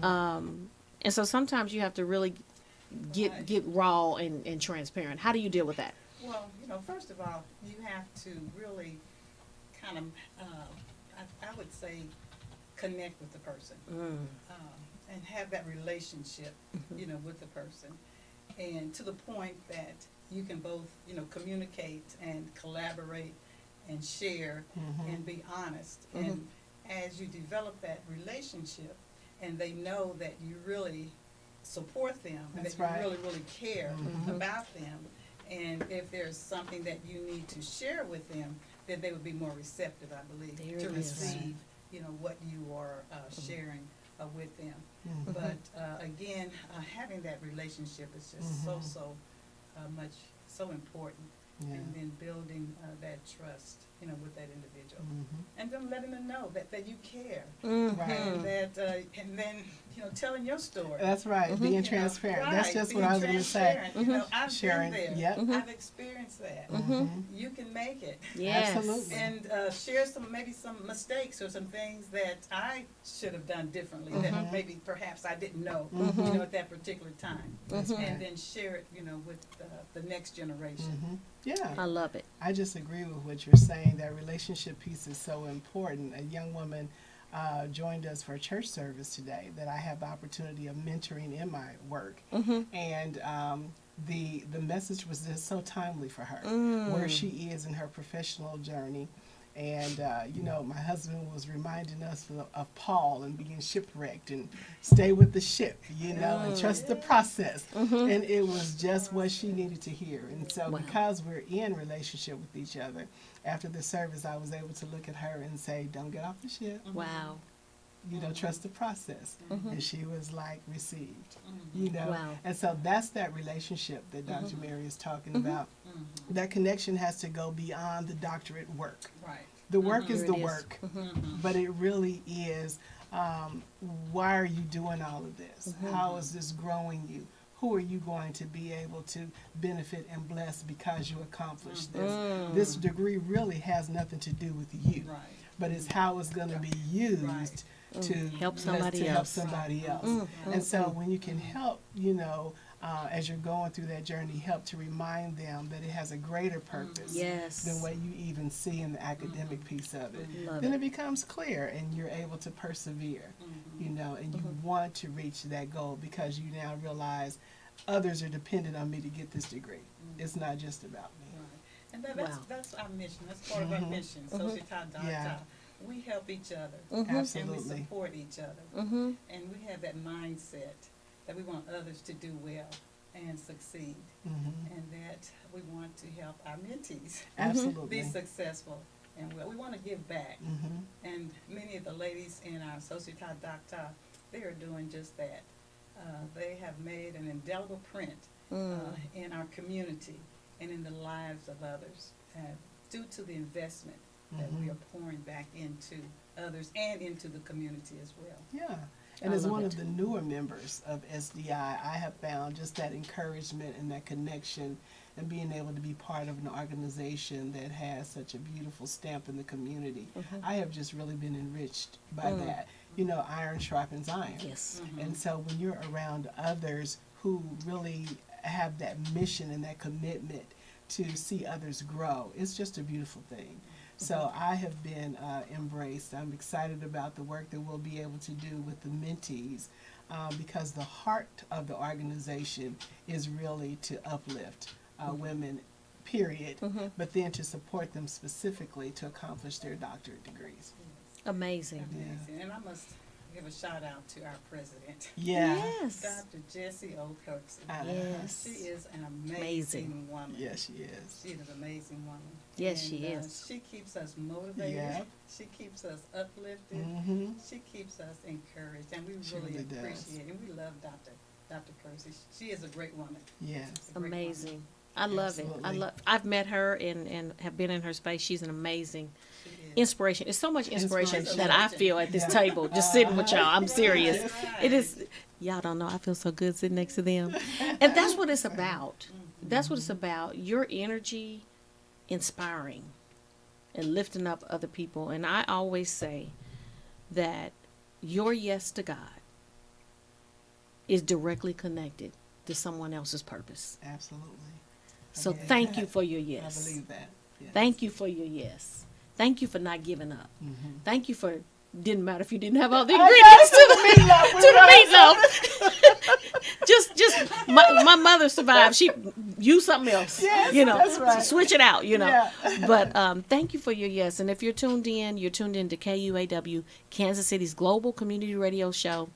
And so sometimes you have to really get raw and transparent. How do you deal with that? Well, first of all, you have to really kind of, I would say, connect with the person, and have that relationship, with the person, and to the point that you can both, communicate and collaborate and share and be honest. And as you develop that relationship, and they know that you really support them, and That's that you right. really, really care about them, and if there's something that you need to share with them, then they would be more receptive, I believe, There to it is. receive, what you are sharing with them. But again, having that relationship is just so much, so important. Yeah. And then building that trust, with that individual. And then letting them know that you care. Right. And that, and then, telling your story. That's right. Being You know, transparent. right, That's just being what I was going to say. transparent. I've Sharing. been there. Yep. I've experienced that. You can make it. Yes. Absolutely. And share maybe some mistakes or some things that I should have done differently, that maybe perhaps I didn't know, at that particular time. That's right. And then share it, with the next generation. Yeah. I love it. I just agree with what you're saying. That relationship piece is so important. A young woman joined us for a church service today that I have the opportunity of mentoring in my work. And the message was just so timely for her, where she is in her professional journey. And, my husband was reminding us of Paul and being shipwrecked and stay with the ship, and trust the process. And it was just what she needed to hear. And so because we're in relationship with each other, after the service, I was able to look at her and say, don't get off the ship. Wow. Trust the process. And she was like, received, Wow. And so that's that relationship that Dr. Mary is talking about. That connection has to go beyond the doctorate work. Right. The work is Here the it is. work, but it really is, why are you doing all of this? How is this growing you? Who are you going to be able to benefit and bless because you accomplished this? This degree really has nothing to do with you, Right. but it's how it's going to be used Right. to Help somebody to help else. somebody else. And so when you can help, as you're going through that journey, help to remind them that it has a greater purpose Yes. than what you even see in the academic piece of it. Love Then it. it becomes clear and you're able to persevere, and you want to reach that goal because you now realize others are dependent on me to get this degree. It's not just about me. Right. And that's our mission. That's part of our mission, Societas Docta. Yeah. We help each other. Mm-hmm. And we Absolutely. support each other. Mm-hmm. And we have that mindset that we want others to do well and succeed. And that we want to help our mentees Absolutely. be successful and well. We want to give back. And many of the ladies in our Societas Docta, they are doing just that. They have made an indelible print in our community and in the lives of others due to the investment that we are pouring back into others and into the community as well. Yeah. And I as love one it. of the newer members of SDI, I have found just that encouragement and that connection and being able to be part of an organization that has such a beautiful stamp in the community. I have just really been enriched by that. Iron sharpens iron. Yes. And so when you're around others who really have that mission and that commitment to see others grow, it's just a beautiful thing. So I have been embraced. I'm excited about the work that we'll be able to do with the mentees because the heart of the organization is really to uplift women, period, but then to support them specifically to accomplish their doctorate degrees. Amazing. Amazing. And I must give a shout out to our president, Yeah. Yes. Dr. Jessie O. Kirksey. Yes. She is an Amazing. amazing woman. Yes, she is. She is an amazing woman. Yes, And, she is. She keeps us motivated. Yeah. She keeps us uplifted. She keeps us encouraged, and we She really really does. appreciate it. And we love Dr. Kirksey. She is a great woman. Yes. A great woman. Amazing. I love it. Absolutely. I've met her and have been in her space. She's an amazing She is. inspiration. It's so much inspiration Inspiration. that I feel at this Yeah. table, just sitting with y'all. I'm serious. Right. It is. Y'all don't know. I feel so good sitting next to them, and that's what it's about. That's what it's about. Your energy, inspiring, and lifting up other people. And I always say that your yes to God is directly connected to someone else's purpose. Absolutely. So Yeah. thank you for your yes. I believe that. Yes. Thank you for your yes. Thank you for not giving up. Mm-hmm. Thank you for, didn't matter if you didn't have all the I ingredients know, to the meatloaf. Just my mother survived. She used something else. Yes, you know, that's right. switch it out. You know. Yeah. But thank you for your yes. And if you're tuned in to KUAW, Kansas City's global community radio show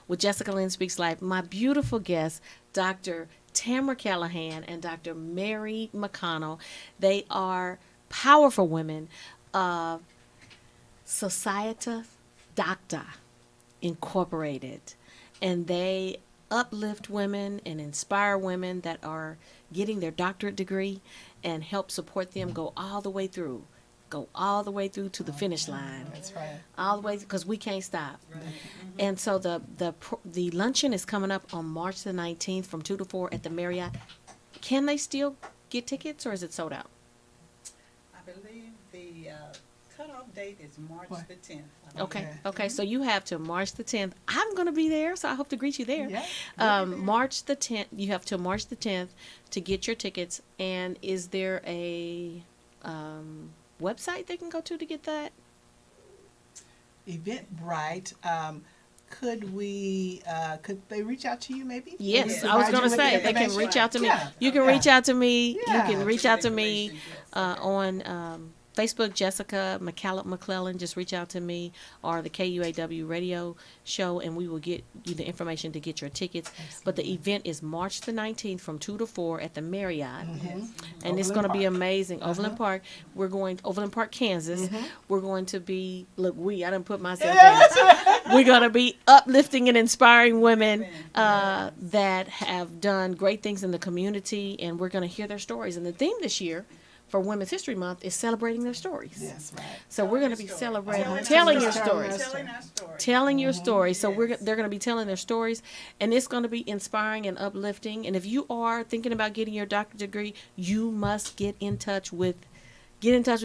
with Jessica Lynn Speaks Life. My beautiful guests, Dr. Tamara Callahan and Dr. Mary McConell. They are powerful women of Societas Docta Incorporated, and they uplift women and inspire women that are getting their doctorate degree and help support them go all the way through to the finish line. That's right. All the way, because we can't stop. Right. And so the luncheon is coming up on March the 19th from 2 to 4 at the Marriott. Can they still get tickets, or is it sold out? I believe the cutoff date is March What? the 10th. Okay. So you have till March the 10th. I'm going to be there, so I hope to greet you there. Yeah. March the 10th. You have till March the 10th to get your tickets. And is there a website they can go to get that? Eventbrite. Could they reach out to you maybe? Yes, Yes. I was going to Provide you say with they can information? reach out to me. Yeah. You can Yeah. reach out to me. Yeah. You can reach out to me Information, yes. on Facebook, Jessica McClellan. Just reach out to me or the KUAW radio show, and we will get you the information to get your tickets. But the event is March the 19th from 2 to 4 at the Marriott. Mhm. And it's Overland going to be Park. amazing. Overland Park. We're going Overland Park, Kansas. We're going to be I didn't put myself in. We're going to be uplifting and inspiring women that have done great things in the community, and we're going to hear their stories. And the theme this year for Women's History Month is celebrating their stories. Yes, right. So we're going to be Story. celebrating, Telling telling our your stories. stories. Telling our story. Telling your story. So Yes. they're going to be telling their stories, and it's going to be inspiring and uplifting. And if you are thinking about getting your doctorate degree, you must get in touch with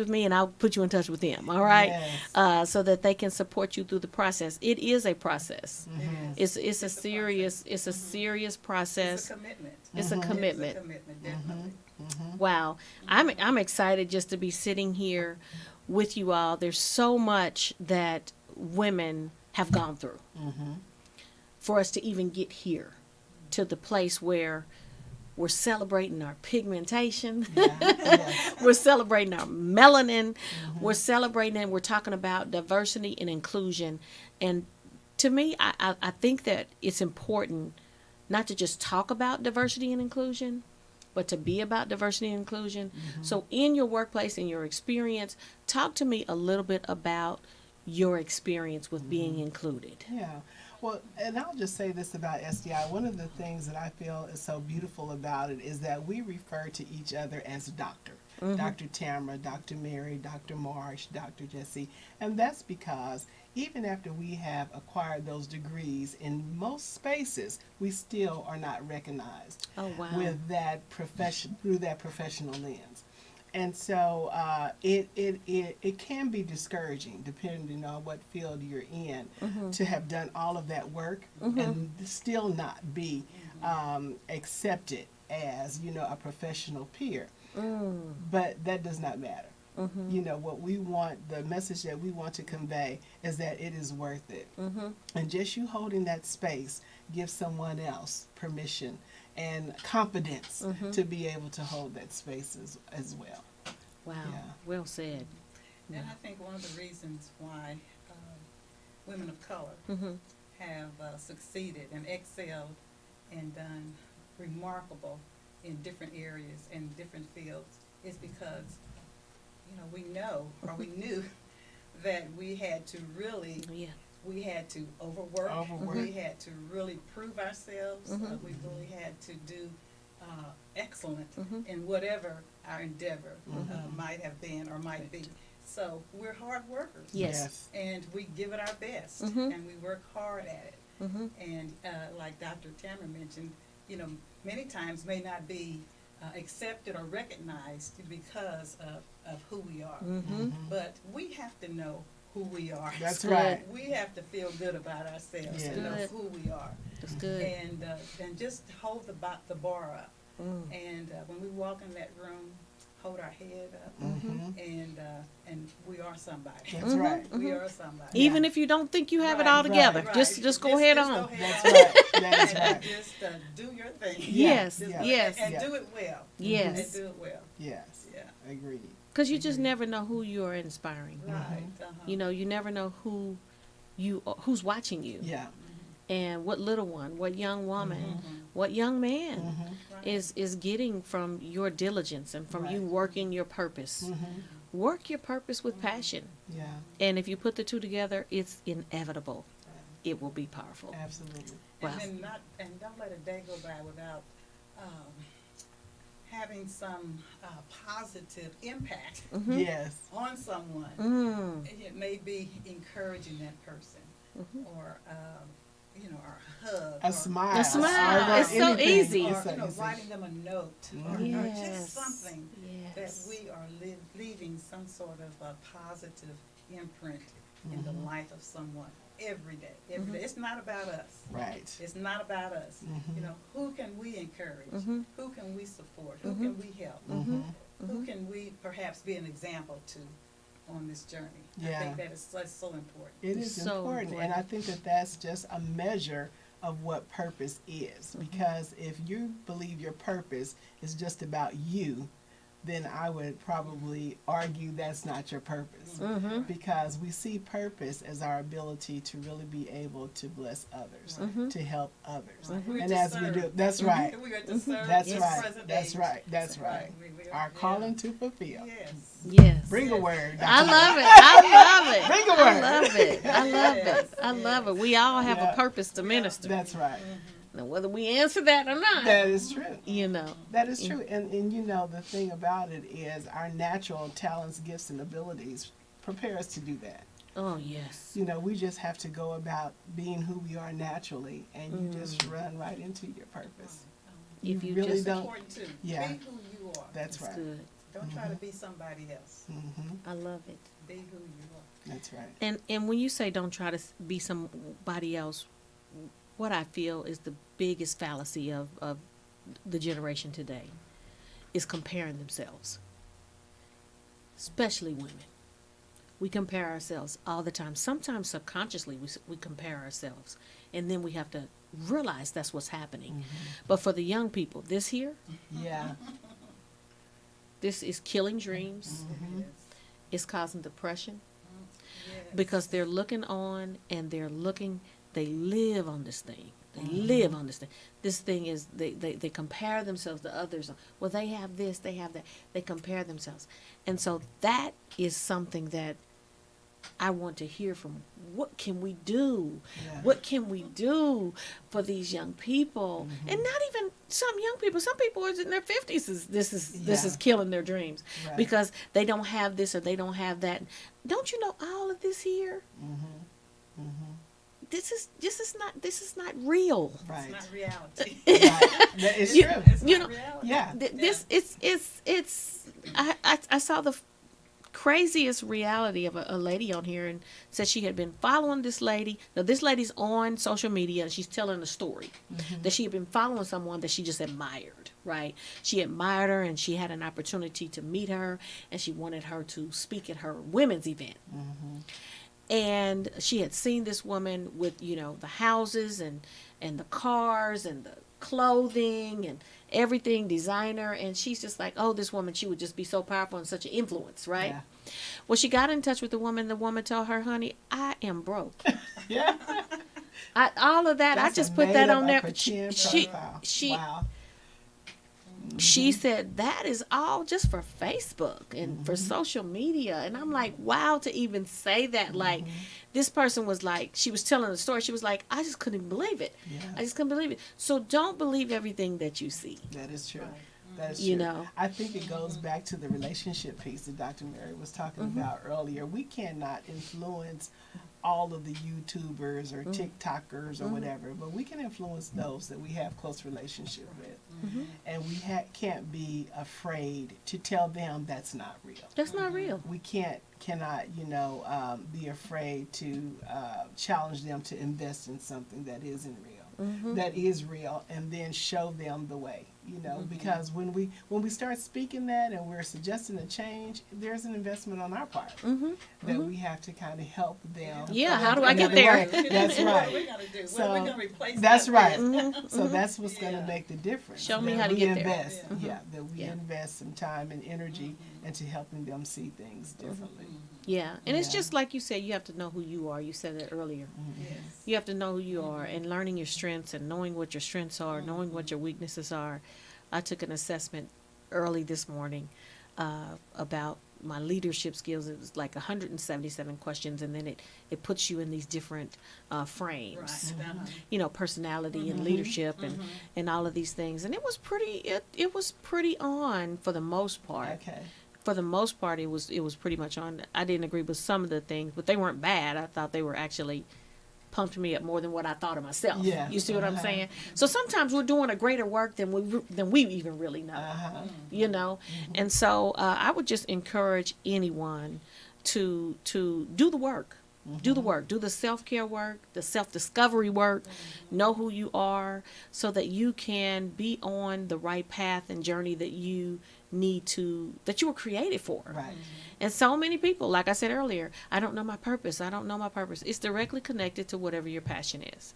me, and I'll put you in touch with them. All right, Yes. so that they can support you through the process. It is a process. Mhm. It's a It's a serious process. process. It's a commitment. It's a Mhm. commitment. It's a commitment, definitely. Wow. I'm excited just to be sitting here with you all. There's so much that women have gone through for us to even get here to the place where we're celebrating our pigmentation. Yeah. Yes. We're celebrating our melanin. We're celebrating and we're talking about diversity and inclusion. And to me, I think that it's important not to just talk about diversity and inclusion, but to be about diversity and inclusion. So in your workplace, in your experience, talk to me a little bit about your experience with being included. Yeah. Well, and I'll just say this about SDI. One of the things that I feel is so beautiful about it is that we refer to each other as doctor. Dr. Tamara, Dr. Mary, Dr. Marsh, Dr. Jesse. And that's because even after we have acquired those degrees, in most spaces, we still are not recognized Oh, wow. with that profession, through that professional lens. And so it can be discouraging, depending on what field you're in, to have done all of that work and still not be accepted as, a professional peer. But that does not matter. What we want, the message that we want to convey is that it is worth it. And just you holding that space gives someone else permission and confidence to be able to hold that space as well. Wow. Yeah. Well said. And I think one of the reasons why women of color have succeeded and excelled and done remarkable in different areas and different fields is because, we knew that we had to really, we had to overwork. We had to really prove ourselves. We really had to do excellent in whatever our endeavor might have been or might be. So we're hard workers. Yes. And we give it our best, and we work hard at it. And like Dr. Tamara mentioned, many times may not be accepted or recognized because of who we are. But we have to know who we are. That's Good. right. We have to feel good about ourselves Yeah. to know Good. who we are. That's good. And just hold the bar up. Mm. And when we walk in that room, hold our head up, Mm-hmm. and we are somebody. That's right. We are somebody. Even if you don't think you have it Right, all together, right. just go ahead Just on. go ahead That's on. right. That is And right. just do your thing. Yes, Just yeah. yes, And Yeah. do it well. yes. And do it well. Yes. Yeah. Agreed. Because you just Agreed. never know who you are inspiring. Right. You know, you never know who's watching you, Yeah. and what little one, what young woman, Mm-hmm. what young man Mm-hmm. Right. is getting from your diligence and from you Right. working your purpose. Mm-hmm. Work your purpose with passion, Yeah. and if you put the two together, it's inevitable. It will be powerful. Absolutely. Wow. And don't let a day go by without having some positive impact Mhm. Yes. on someone. Mm. It may be encouraging that person, Mhm. or or a hug, A or, smile. A smile. Or It's so anything. easy. or It's so easy. writing them a note, or Yes. just something that Yes. we are leaving some sort of a positive imprint in the life of someone every day. Every day. It's not about us. Right. It's not about us. Mhm. You know, who can we encourage? Mhm. Who can we support? Who can we help? Mm-hmm. Who can we perhaps be an example to on this journey? I Yeah. think that is so important. It is So important. And important. I think that that's just a measure of what purpose is. Because if you believe your purpose is just about you, then I would probably argue that's not your purpose. Mhm. Because we see purpose as our ability to really be able to bless others, Mhm. to help others. We're And to as we serve. do, that's right. We are to serve That's this right. present That's age. right. That's right. We are- Our calling to fulfill. Yes. Yes. Bring a word. I Dr. love it. I love it. Bring a I word. love it. I love Yes, it. I love it. We all have Yeah. a purpose to minister. That's right. Now, whether we answer that or not, That is true. you know. That is true. And you know, the thing about it is our natural talents, gifts, and abilities prepare us to do that. Oh, yes. You know, we just have to go about being who we are naturally, and you just run right into your purpose. If you really just, It's don't- important too. Yeah. Be who you are. That's that's right. good. Don't try to be somebody else. Hmm. I love it. Be who you are. That's right. And when you say don't try to be somebody else, what I feel is the biggest fallacy of the generation today is comparing themselves, especially women. We compare ourselves all the time. Sometimes subconsciously we compare ourselves, and then we have to realize that's what's happening. But for the young people, this here, Yeah. this is killing dreams. Yes. It's causing depression Yes. because they're looking on and they live on this thing. They live on this thing. This thing is, they compare themselves to others. Well, they have this, they have that. They compare themselves. And so that is something that I want to hear from. What can we do? Yeah. What can we do for these young people? And not even some young people. Some people are in their 50s. This is Yeah. killing their dreams Right. because they don't have this or they don't have that. Don't you know all of this here? This is not real. Right. It's not reality. Right. That is You- true. It's You not know, reality. Yeah. This it's I saw the craziest reality of a lady on here and said she had been following this lady. Now this lady's on social media and she's telling a story that she had been following someone that she just admired, right? She admired her and she had an opportunity to meet her and she wanted her to speak at her women's event. And she had seen this woman with, you know, the houses and the cars and the clothing and everything, designer. And she's just like, oh, this woman, she would just be so powerful and such an influence, right? Yeah. Well, she got in touch with the woman. The woman told her, honey, I am broke. Yeah. All of that, That's I just a put that made up on there. pretend She, profile. she, Wow. she said that is all just for Facebook and for social media. And I'm like, wow, to even say that. Like, this person was like, she was telling the story. She was like, I just couldn't believe it. Yeah. I just couldn't believe it. So don't believe everything that you see. That is true. Right. That is true. You know. I think it goes back to the relationship piece that Dr. Mary was talking about earlier. We cannot influence all of the YouTubers or TikTokers or whatever, but we can influence those that we have close relationship with. and we can't be afraid to tell them that's not real. That's not real. We cannot, be afraid to challenge them to invest in something that isn't real, that is real, and then show them the way. Because when we start speaking that and we're suggesting a change, there's an investment on our part that we have to kind of help them. Yeah, how do I get there? That's right. What are we gonna do? So, What are we gonna replace? That's that right. with? So that's what's going to make the difference. Show me that how to we get there. invest, Yeah. that we Yeah. invest some time and energy into helping them see things differently. Yeah, and it's Yeah. just like you said, you have to know who you are. You said that earlier. Yes. You have to know who you are and learning your strengths and knowing what your strengths are, knowing what your weaknesses are. I took an assessment early this morning about my leadership skills. It was like 177 questions, and then it puts you in these different frames. Right. Uh-huh. Personality and leadership and all of these things. And it was pretty on for the most part. Okay. For the most part, it was pretty much on. I didn't agree with some of the things, but they weren't bad. I thought they were actually pumped me up more than what I thought of myself. Yeah. You see what I'm saying? So sometimes we're doing a greater work than we even really know. And so I would just encourage anyone to do the work. Do the work. Do the self-care work, the self-discovery work. Know who you are so that you can be on the right path and journey that you that you were created for. Right. And so many people, like I said earlier, I don't know my purpose. It's directly connected to whatever your passion is.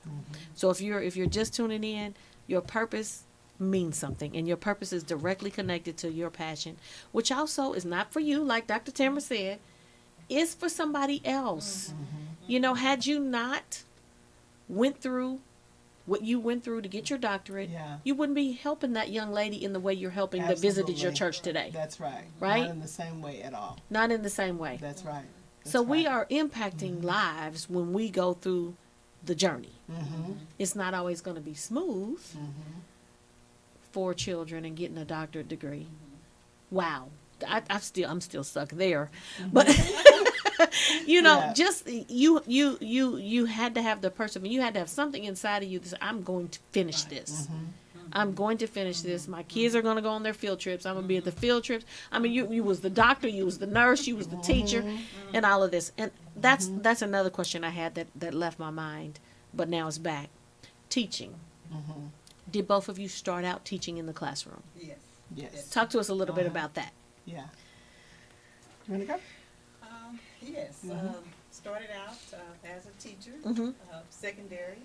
So if you're just tuning in, your purpose means something, and your purpose is directly connected to your passion, which also is not for you, like Dr. Tamara said, is for somebody else. Had you not went through what you went through to get your doctorate, you wouldn't be helping that young lady in the way you're helping that visited your church today. That's right. Right? Not in the same way at all. Not in the same way. That's right. So we are impacting lives when we go through the journey. It's not always going to be smooth for children and getting a doctorate degree. Wow. I'm still stuck there, but just you had to have the perseverance. You had to have something inside of you that said, I'm going to finish this. I'm going to finish this. My kids are going to go on their field trips. I'm going to be at the field trips. I mean, you was the doctor, you was the nurse, you was the teacher, and all of this. And that's another question I had that left my mind, but now it's back. Teaching. Did both of you start out teaching in the classroom? Yes. Yes. Talk to us a little bit about that. Yeah. You want to go? Yes. Started out as a teacher, secondary,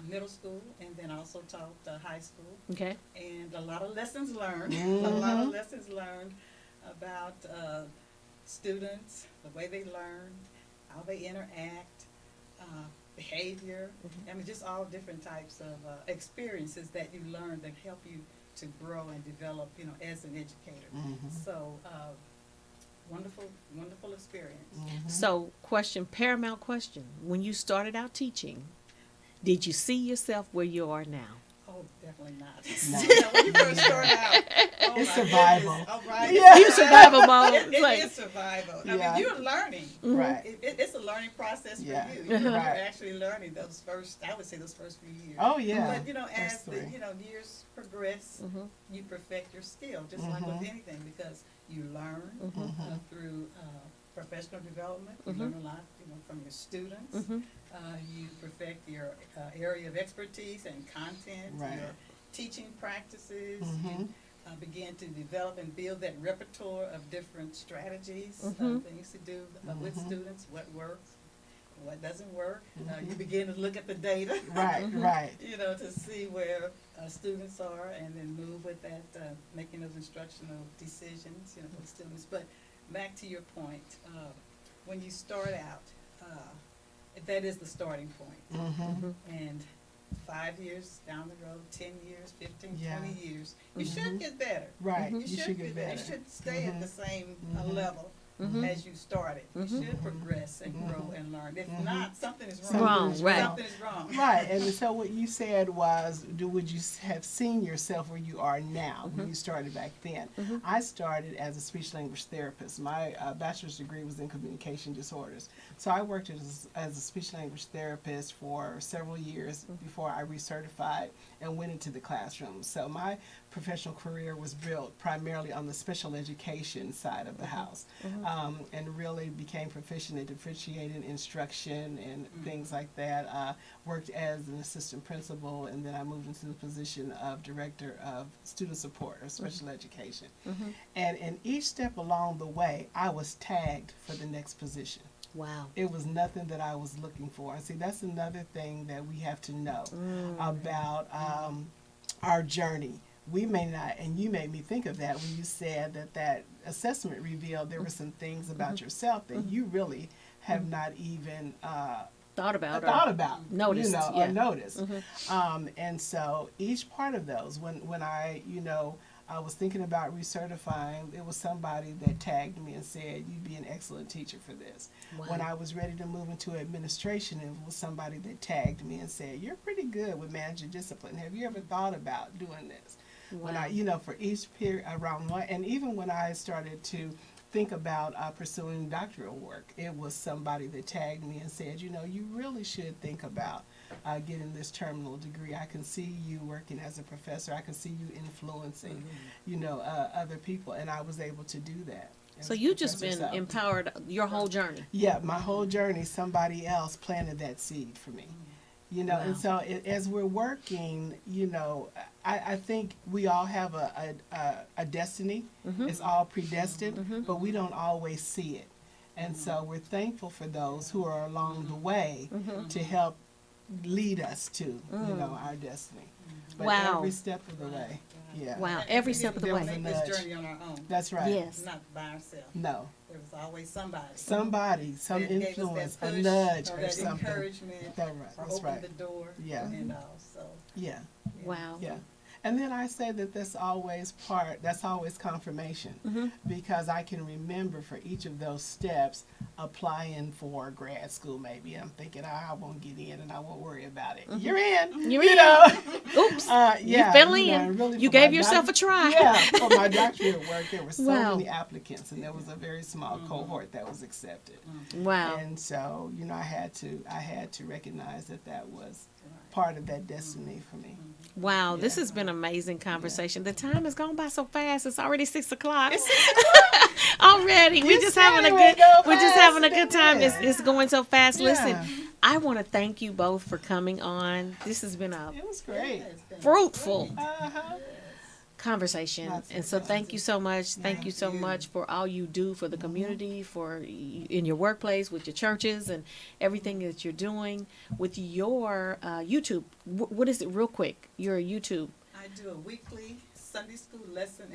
middle school, and then also taught high school. Okay. And a lot of lessons learned. A lot of lessons learned about students, the way they learn, how they interact, behavior. I mean, just all different types of experiences that you learn that help you to grow and develop, as an educator. So, wonderful experience. So, paramount question. When you started out teaching, did you see yourself where you are now? Oh, definitely not. No. When you first start out, It's survival. All right. Yeah. You survival mode. It is survival. I Yeah. mean, you're learning. Right. It's a learning process for Yeah. you. You're Right. actually learning those first few years. Oh, yeah. But as First the three. years progress, you perfect your skill, just like with anything, because you learn through professional development. You learn a lot, from your students. You perfect your area of expertise and content, Right. your teaching practices. You begin to develop and build that repertoire of different strategies, things to do with students, what works, what doesn't work. You begin to look at the data. Right, right. To see where students are, and then move with that, making those instructional decisions, for the students. But back to your point, when you start out, that is the starting point. And 5 years down the road, 10 years, 15, Yeah. 20 years, you should get better. Right. You You should get better. You should stay at the same level as you started. You should progress and grow and learn. If not, something is Something wrong. is right. Something is wrong. Right, and so what you said was, would you have seen yourself where you are now when you started back then? I started as a speech language therapist. My bachelor's degree was in communication disorders. So I worked as a speech language therapist for several years before I recertified and went into the classroom. So my professional career was built primarily on the special education side of the house, and really became proficient in differentiated instruction and things like that. Worked as an assistant principal, and then I moved into the position of director of student support or special education. And in each step along the way, I was tagged for the next position. Wow. It was nothing that I was looking for. And see, that's another thing that we have to know about our journey. We may not, and you made me think of that when you said that assessment revealed there were some things about yourself that you really have not even Thought about. noticed, Noticed, or yeah. noticed. And so each part of those, when I, I was thinking about recertifying, it was somebody that tagged me and said, you'd be an excellent teacher for this. Wow. When I was ready to move into administration, it was somebody that tagged me and said, you're pretty good with managing discipline. Have you ever thought about doing this? When I, for each period around one, and even when I started to think about pursuing doctoral work, it was somebody that tagged me and said, you really should think about getting this terminal degree. I can see you working as a professor. I can see you influencing, other people, and I was able to do that. So you just been empowered your whole journey. Yeah, my whole journey, somebody else planted that seed for me. Wow. And so as we're working, I think we all have a destiny. It's all predestined, but we don't always see it. And so we're thankful for those who are along the way to help lead us to, our destiny. But Wow. every step of the way. Yeah. Wow. And Every we step of the didn't way. make this journey on our own. That's right. Yes. Not by ourselves. No. There was always somebody. Somebody, some that gave us influence, that a push, nudge or or that something. encouragement, That's or right. opened the door. Yeah. And all. So. Yeah. Wow. Yeah. And then I say that that's always confirmation, because I can remember for each of those steps applying for grad school maybe. I'm thinking, I won't get in and I won't worry about it. You're in. You're you in. know. Oops. Yeah, you fell in. really You for my gave yourself a try. Yeah, for my doctorate work, there were so Wow. many applicants, and there was a very small cohort that was accepted. Wow. And so, I had to recognize that was part of that destiny for me. Wow, this has been an amazing conversation. The time has gone by so fast. It's already 6 o'clock. It's 6 o'clock. Already. We're You just said having a it good would go we're just fast, having a good didn't time. it? It's going so fast. Yeah. Listen, I want to thank you both for coming on. This has been a It was great. fruitful Uh-huh. conversation. Lots of And so fun. thank you so much. Thank Yeah. you so much for all you do for the community, in your workplace, with your churches, and everything that you're doing with your YouTube. What is it, real quick? Your YouTube. I do a weekly Sunday school lesson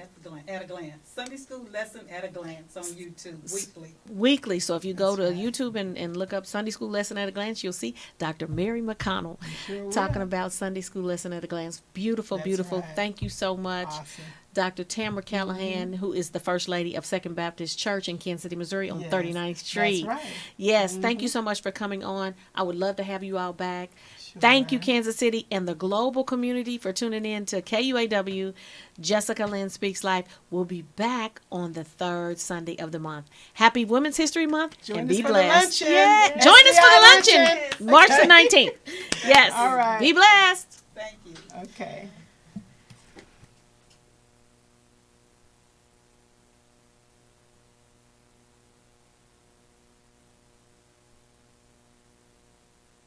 at a glance. Sunday school lesson at a glance on YouTube weekly. Weekly. So if you go That's to right. YouTube and look up Sunday School Lesson at a Glance, you'll see Dr. Mary McConell Sure talking will. about Sunday School Lesson at a Glance. Beautiful, That's beautiful. right. Thank you so much. Awesome. Dr. Tamara Callahan, who is the First Lady of Second Baptist Church in Kansas City, Missouri on Yes, 39th Street. That's right. Yes, thank you so much for coming on. I would love to have you all back. Sure. Thank you, Kansas City and the global community, for tuning in to KUAW. Jessica Lynn Speaks Life. We'll be back on the third Sunday of the month. Happy Women's History Month, Join and us be for the blessed. luncheon. Yeah, SCI join us for the luncheon, luncheon. March the Okay. 19th. Yes. All right. Be blessed. Thank you. Okay.